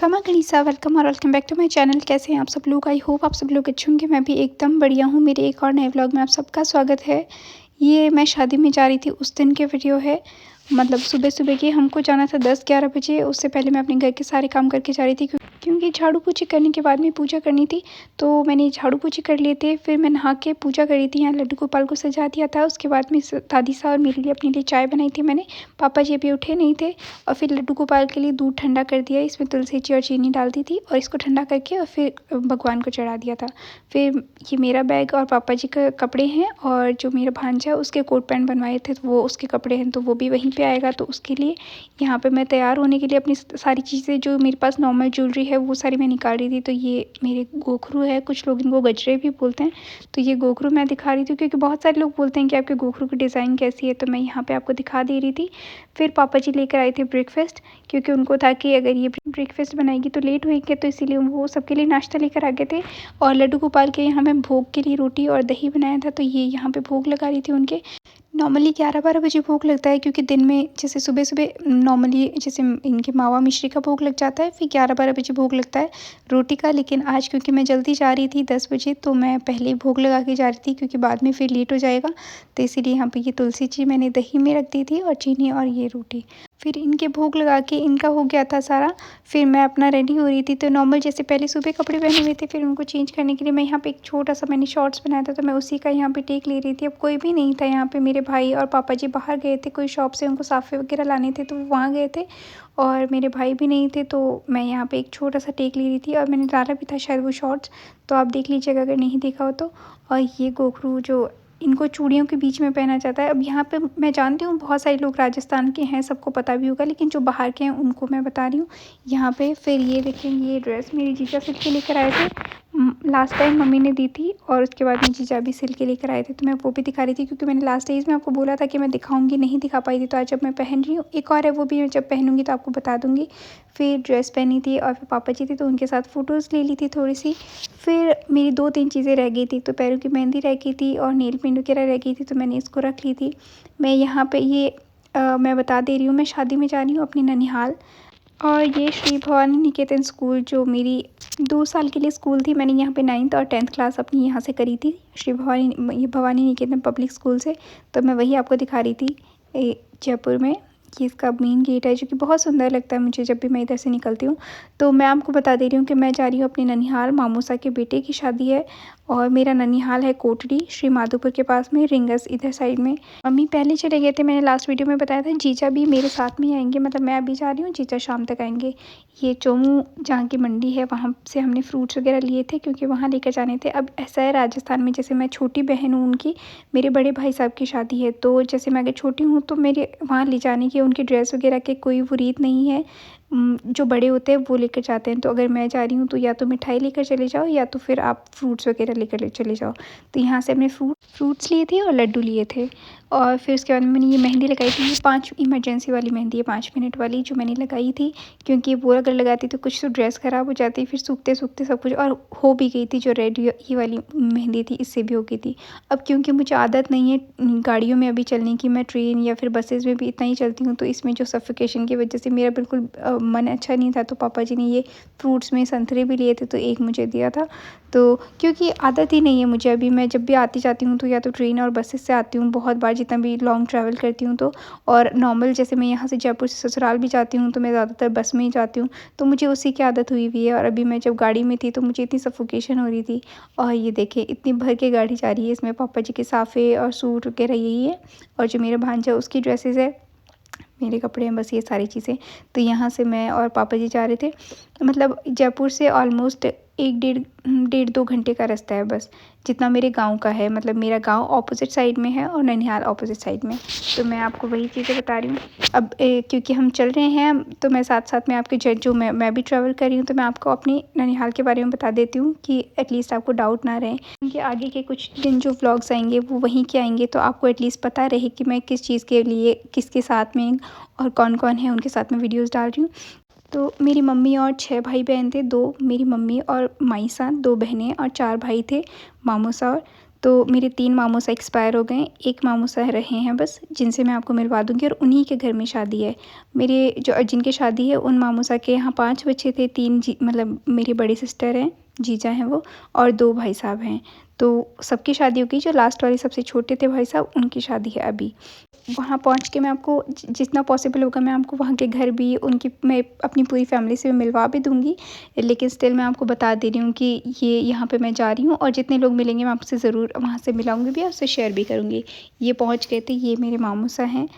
खमा गणिसा वेलकम और welcome back to my channel. कैसे हैं आप सब लोग? आई होप आप सब लोग अच्छे होंगे। मैं भी एकदम बढ़िया हूँ। मेरे एक और नए व्लॉग में आप सबका स्वागत है। ये मैं शादी में जा रही थी उस दिन के वीडियो है। मतलब सुबह सुबह की हमको जाना था 10-11 बजे। उससे पहले मैं अपने घर के सारे काम करके जा रही थी क्योंकि झाड़ू पोछी करने के बाद में पूजा करनी थी। तो मैंने झाड़ू पोछी कर लिए थे, फिर मैं नहा के पूजा करी थी। यहाँ लड्डू गोपाल को सजा दिया था। उसके बाद में दादी सा और मेरे लिए अपने लिए चाय बनाई थी मैंने। पापा जी अभी उठे नहीं थे और फिर लड्डू गोपाल के लिए दूध ठंडा कर दिया। इसमें तुलसी ची और चीनी डाल दी थी और इसको ठंडा करके और फिर भगवान को चढ़ा दिया था। फिर ये मेरा बैग और पापा जी के कपड़े हैं और जो मेरा भांजा है उसके कोट पैंट बनवाए थे तो वो उसके कपड़े हैं, तो वो भी वहीं पे आएगा। तो उसके लिए यहाँ पे मैं तैयार होने के लिए अपनी सारी चीज़ें जो मेरे पास नॉर्मल ज्वेलरी है वो सारी मैं निकाल रही थी। तो ये मेरे गोखरू है, कुछ लोग इनको गजरे भी बोलते हैं। तो ये गोखरू मैं दिखा रही थी क्योंकि बहुत सारे लोग बोलते हैं कि आपके गोखरू की डिज़ाइन कैसी है, तो मैं यहाँ पे आपको दिखा दे रही थी। फिर पापा जी लेकर आए थे ब्रेकफास्ट, क्योंकि उनको था कि अगर ये ब्रेकफास्ट बनाएगी तो लेट होएगी, तो इसीलिए वो सबके लिए नाश्ता लेकर आ गए थे। और लड्डू गोपाल के यहाँ मैं भोग के लिए रोटी और दही बनाया था, तो ये यहाँ पे भोग लगा रही थी उनके। नॉर्मली 11-12 बजे भोग लगता है, क्योंकि दिन में जैसे सुबह सुबह नॉर्मली जैसे इनके मावा मिश्री का भोग लग जाता है, फिर 11-12 बजे भोग लगता है रोटी का। लेकिन आज क्योंकि मैं जल्दी जा रही थी 10 बजे, तो मैं पहले ही भोग लगा के जा रही थी क्योंकि बाद में फिर लेट हो जाएगा। तो इसीलिए यहाँ पे ये तुलसी जी मैंने दही में रख दी थी और चीनी और ये रोटी। फिर इनके भोग लगा के इनका हो गया था सारा। फिर मैं अपना रेडी हो रही थी, तो नॉर्मल जैसे पहले सुबह कपड़े पहने हुए थे, फिर उनको चेंज करने के लिए मैं यहाँ पे एक छोटा सा मैंने शॉर्ट्स बनाया था, तो मैं उसी का यहाँ पे टेक ले रही थी। अब कोई भी नहीं था यहाँ पे। मेरे भाई और पापा जी बाहर गए थे कोई शॉप से, उनको साफ़े वगैरह लाने थे तो वो वहाँ गए थे और मेरे भाई भी नहीं थे। तो मैं यहाँ पे एक छोटा सा टेक ले रही थी और मैंने डाला भी था शायद वो शॉर्ट्स, तो आप देख लीजिएगा अगर नहीं देखा हो तो। और ये गोखरू जो इनको चूड़ियों के बीच में पहना जाता है। अब यहाँ पे मैं जानती हूँ बहुत सारे लोग राजस्थान के हैं, सबको पता भी होगा, लेकिन जो बाहर के हैं उनको मैं बता रही हूँ यहाँ पे। फिर ये देखें, ये ड्रेस मेरी जीजा सिल के लेकर आए थे। लास्ट टाइम मम्मी ने दी थी और उसके बाद में जीजा भी सिल के लेकर आए थे, तो मैं वो भी दिखा रही थी क्योंकि मैंने लास्ट डेज में आपको बोला था कि मैं दिखाऊंगी, नहीं दिखा पाई थी। तो आज जब मैं पहन रही हूँ, एक और है वो भी मैं जब पहनूंगी तो आपको बता दूंगी। फिर ड्रेस पहनी थी और फिर पापा जी थे तो उनके साथ फ़ोटोज़ ले ली थी थोड़ी सी। फिर मेरी 2-3 चीज़ें रह गई थी, तो पैरों की मेहंदी रह गई थी और नेल पेंट वगैरह रह गई थी, तो मैंने इसको रख ली थी। मैं यहाँ पे ये मैं बता दे रही हूँ, मैं शादी में जा रही हूँ अपनी ननिहाल। और ये श्री भवानी निकेतन स्कूल जो मेरी 2 साल के लिए स्कूल थी, मैंने यहाँ पे 9th और 10th क्लास अपनी यहाँ से करी थी, श्री भवानी निकेतन पब्लिक स्कूल से। तो मैं वही आपको दिखा रही थी जयपुर में। ये इसका मेन गेट है जो कि बहुत सुंदर लगता है मुझे जब भी मैं इधर से निकलती हूँ। तो मैं आपको बता दे रही हूँ कि मैं जा रही हूँ अपने ननिहाल, मामूसा के बेटे की शादी है। और मेरा ननिहाल है कोटड़ी, श्री माधोपुर के पास में, रिंगस इधर साइड में। मम्मी पहले चले गए थे, मैंने लास्ट वीडियो में बताया था। जीजा भी मेरे साथ में आएंगे, मतलब मैं अभी जा रही हूँ, जीजा शाम तक आएंगे। ये चोमू जहाँ की मंडी है वहाँ से हमने फ्रूट्स वगैरह लिए थे क्योंकि वहाँ लेकर जाने थे। अब ऐसा है राजस्थान में, जैसे मैं छोटी बहन हूँ उनकी, मेरे बड़े भाई साहब की शादी है, तो जैसे मैं अगर छोटी हूँ तो मेरे वहाँ ले जाने की, उनकी ड्रेस वगैरह के कोई वो रीत नहीं है। जो बड़े होते हैं वो लेकर जाते हैं। तो अगर मैं जा रही हूँ तो या तो मिठाई लेकर चले जाओ या तो फिर आप फ्रूट्स वगैरह लेकर चले जाओ। तो यहाँ से हमने फ्रूट्स लिए थे और लड्डू लिए थे। और फिर उसके बाद मैंने ये मेहंदी लगाई थी। ये 5 इमरजेंसी वाली मेहंदी है, 5 मिनट वाली जो मैंने लगाई थी, क्योंकि वो अगर लगाती तो कुछ तो ड्रेस ख़राब हो जाती, फिर सूखते सूखते सब कुछ, और हो भी गई थी। जो रेड ये वाली मेहंदी थी इससे भी हो गई थी। अब क्योंकि मुझे आदत नहीं है गाड़ियों में अभी चलने की, मैं ट्रेन या फिर बसेस में भी इतना ही चलती हूँ, तो इसमें जो सफोकेशन की वजह से मेरा बिल्कुल मन अच्छा नहीं था। तो पापा जी ने ये फ्रूट्स में संतरे भी लिए थे तो एक मुझे दिया था। तो क्योंकि आदत ही नहीं है मुझे अभी, मैं जब भी आती जाती हूँ तो या तो ट्रेन और बसेस से आती हूँ बहुत बार, जितना भी लॉन्ग ट्रैवल करती हूँ तो। और नॉर्मल जैसे मैं यहाँ से जयपुर से ससुराल भी जाती हूँ तो मैं ज़्यादातर बस में ही जाती हूँ, तो मुझे उसी की आदत हुई हुई है। और अभी मैं जब गाड़ी में थी तो मुझे इतनी सफोकेशन हो रही थी। और ये देखिए इतनी भर के गाड़ी जा रही है, इसमें पापा जी के साफ़े और सूट वगैरह यही है, और जो मेरा भांजा उसकी ड्रेसेस है, मेरे कपड़े हैं, बस ये सारी चीज़ें। तो यहाँ से मैं और पापा जी जा रहे थे। मतलब जयपुर से ऑलमोस्ट 1 डेढ़ 2 घंटे का रास्ता है बस, जितना मेरे गांव का है। मतलब मेरा गांव ऑपोजिट साइड में है और ननिहाल ऑपोजिट साइड में। तो मैं आपको वही चीज़ें बता रही हूँ। अब क्योंकि हम चल रहे हैं तो मैं साथ साथ में आपके जो मैं भी ट्रैवल कर रही हूँ, तो मैं आपको अपनी ननिहाल के बारे में बता देती हूँ कि एटलीस्ट आपको डाउट ना रहे। क्योंकि आगे के कुछ दिन जो व्लॉग्स आएंगे वो वहीं के आएंगे, तो आपको एटलीस्ट पता रहे कि मैं किस चीज़ के लिए किसके साथ में और कौन कौन है उनके साथ में वीडियोज़ डाल रही हूँ। तो मेरी मम्मी और 6 भाई बहन थे, 2 मेरी मम्मी और माई साथ, 2 बहनें और 4 भाई थे, मामू सा और। तो मेरे 3 मामूसा एक्सपायर हो गए हैं, 1 मामूसा रहे हैं बस, जिनसे मैं आपको मिलवा दूँगी और उन्हीं के घर में शादी है। मेरे जो जिनकी शादी है उन मामूसा के यहाँ 5 बच्चे थे, 3 मतलब मेरी बड़ी सिस्टर हैं, जीजा हैं वो, और 2 भाई साहब हैं। तो सबकी शादी हो गई, जो लास्ट वाले सबसे छोटे थे भाई साहब, उनकी शादी है अभी। वहाँ पहुँच के मैं आपको जितना पॉसिबल होगा मैं आपको वहाँ के घर भी उनकी मैं अपनी पूरी फैमिली से मिलवा भी दूँगी। लेकिन स्टिल मैं आपको बता दे रही हूँ कि ये यहाँ पे मैं जा रही हूँ और जितने लोग मिलेंगे मैं आपसे ज़रूर वहाँ से मिलाऊँगी भी और उससे शेयर भी करूँगी। ये पहुँच गए थे, ये मेरे मामूसा हैं।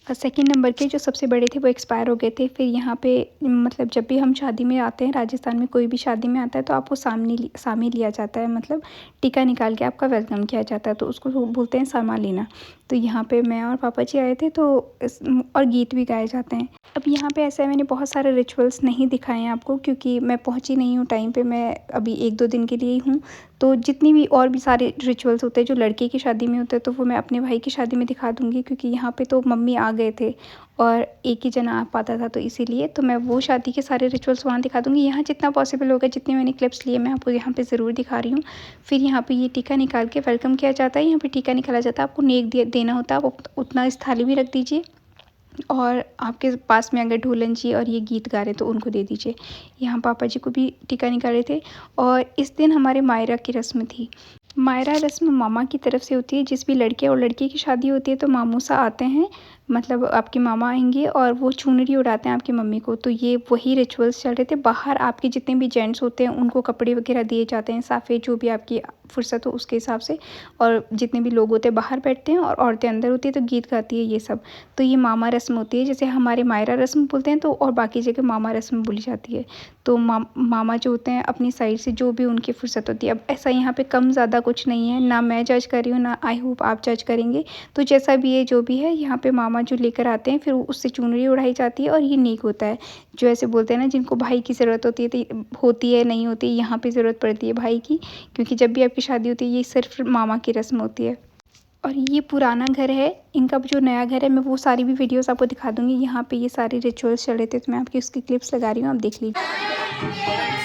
सेकंड नंबर के जो सबसे बड़े थे वो एक्सपायर हो गए थे। फिर यहाँ पे मतलब जब भी हम शादी में आते हैं, राजस्थान में कोई भी शादी में आता है तो आपको सामी लिया जाता है, मतलब टीका निकाल के आपका वेलकम किया जाता है, तो उसको बोलते हैं सामा लेना। तो यहाँ पे मैं और पापा जी आए थे, तो और गीत भी गाए जाते हैं। अब यहाँ पे ऐसा है, मैंने बहुत सारे रिचुअल्स नहीं दिखाए हैं आपको क्योंकि मैं पहुँची नहीं हूँ टाइम पे, मैं अभी 1-2 दिन के लिए ही हूँ। तो जितनी भी और भी सारे रिचुअल्स होते हैं जो लड़के की शादी में होते हैं तो वो मैं अपने भाई की शादी में दिखा दूँगी, क्योंकि यहाँ पे तो मम्मी आ गए थे और एक ही जना आ पाता था, तो इसीलिए तो मैं वो शादी के सारे रिचुअल्स वहाँ दिखा दूँगी। यहाँ जितना पॉसिबल होगा, जितने मैंने क्लिप्स लिए मैं आपको यहाँ पे ज़रूर दिखा रही हूँ। फिर यहाँ पे ये टीका निकाल के वेलकम किया जाता है। यहाँ पे टीका निकाला जाता है, आपको नेक देना होता है, आप उतना इस थाली भी रख दीजिए और आपके पास में अगर ढोलन जी और ये गीत गा रहे तो उनको दे दीजिए। यहाँ पापा जी को भी टीका निकाले थे। और इस दिन हमारे मायरा की रस्म थी। मायरा रस्म मामा की तरफ से होती है। जिस भी लड़के और लड़की की शादी होती है तो मामूसा आते हैं, मतलब आपके मामा आएंगे और वो चुनरी उड़ाते हैं आपकी मम्मी को। तो ये वही रिचुअल्स चल रहे थे। बाहर आपके जितने भी जेंट्स होते हैं उनको कपड़े वगैरह दिए जाते हैं, साफ़े जो भी आपकी फुर्सत हो उसके हिसाब से, और जितने भी लोग होते हैं बाहर बैठते हैं और औरतें अंदर होती है तो गीत गाती है ये सब। तो ये मामा रस्म होती है, जैसे हमारे मायरा रस्म बोलते हैं तो और बाकी जगह मामा रस्म बोली जाती है। तो मामा जो होते हैं अपनी साइड से जो भी उनकी फुर्सत होती है। अब ऐसा यहाँ पे कम ज़्यादा कुछ नहीं है, ना मैं जज कर रही हूँ ना आई होप आप जज करेंगे। तो जैसा भी है जो भी है, यहाँ पे मामा जो लेकर आते हैं फिर उससे चुनरी उड़ाई जाती है और ये नेक होता है। जो ऐसे बोलते हैं ना जिनको भाई की ज़रूरत होती है, तो होती है नहीं होती, यहाँ पे ज़रूरत पड़ती है भाई की, क्योंकि जब भी आपकी शादी होती है ये सिर्फ मामा की रस्म होती है। और ये पुराना घर है, इनका जो नया घर है मैं वो सारी भी वीडियोस आपको दिखा दूँगी। यहाँ पे ये सारे रिचुअल्स चल रहे थे तो मैं आपकी उसकी क्लिप्स लगा रही हूँ, आप देख लीजिए।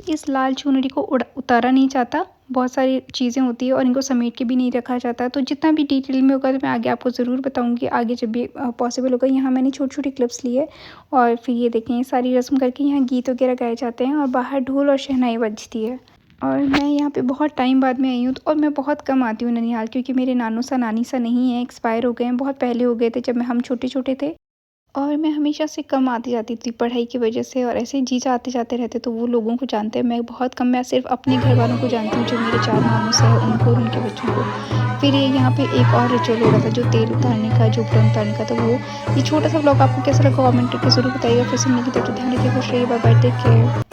इस लाल चुनरी को उतारा नहीं जाता, बहुत सारी चीज़ें होती है और इनको समेट के भी नहीं रखा जाता। तो जितना भी डिटेल में होगा तो मैं आगे आपको ज़रूर बताऊंगी, आगे जब भी पॉसिबल होगा। यहाँ मैंने छोटी छोटी क्लिप्स ली है और फिर ये देखें, सारी रस्म करके यहाँ गीत वगैरह गाए जाते हैं और बाहर ढोल और शहनाई बजती है। और मैं यहाँ पे बहुत टाइम बाद में आई हूँ और मैं बहुत कम आती हूँ ननिहाल, क्योंकि मेरे नानू सा नानी सा नहीं है, एक्सपायर हो गए हैं, बहुत पहले हो गए थे जब हम छोटे छोटे थे। और मैं हमेशा से कम आती जाती थी पढ़ाई की वजह से, और ऐसे ही जीजा आते जाते रहते तो वो लोगों को जानते हैं, मैं बहुत कम, मैं सिर्फ अपने घर वालों को जानती हूँ जो मेरे 4 मामू से है उनको और उनके बच्चों को। फिर ये यहाँ पे एक और रिचुअल हो रहा था जो तेल उतारने का, जो ब्रह्म उतारने का, तो वो ये छोटा सा व्लॉग आपको कैसा लगा कमेंट करके ज़रूर बताइएगा। फिर से मिलती तब तक ध्यान रखिए, खुश रहिए, बाय बाय, टेक केयर।